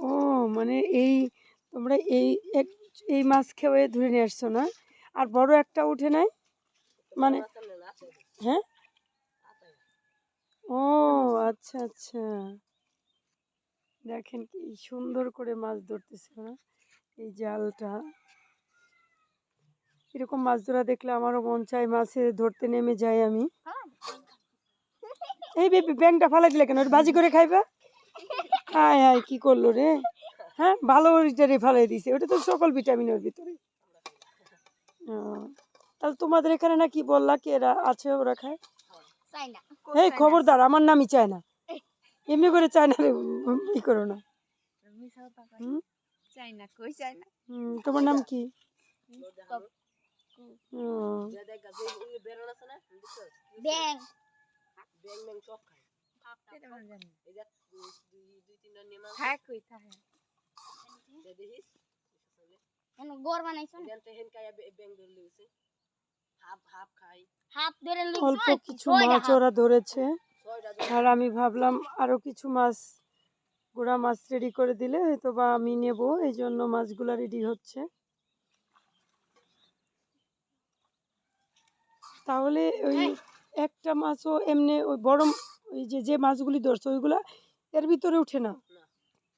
ও মানে এই তোমরা এই মাছ খেয়ে ধরে নিয়ে আসছো না? আর বড় একটা উঠে নাই মানে? হ্যাঁ, ও আচ্ছা আচ্ছা। দেখেন কি সুন্দর করে মাছ ধরতেছে না এই জালটা। এরকম মাছ ধরা দেখলে আমারও মন চায় মাছে ধরতে নেমে যাই আমি। এই বেবি ব্যাংকটা ফালাই দিলে কেন? ভাজি করে খাইবা? হায় হায় কি করলো রে? হ্যাঁ ভালো ওইটারে ফালাই দিছে, ওটা তো সকল ভিটামিনের ভিতরে। তাহলে তোমাদের এখানে না কি বললা কি এরা আছে ওরা খায়? এই খবরদার আমার নামই চায় না, এমনি করে চায় না, ই করো না। তোমার নাম কি? অল্প কিছু মাছ ওরা ধরেছে, আর আমি ভাবলাম আরো কিছু মাছ গুড়া মাছ রেডি করে দিলে হয়তো বা আমি নেব, এই জন্য মাছগুলা রেডি হচ্ছে। তাহলে ওই একটা মাছও এমনি ওই বড় ওই যে মাছগুলি ধরছে ওইগুলা এর ভিতরে উঠে না?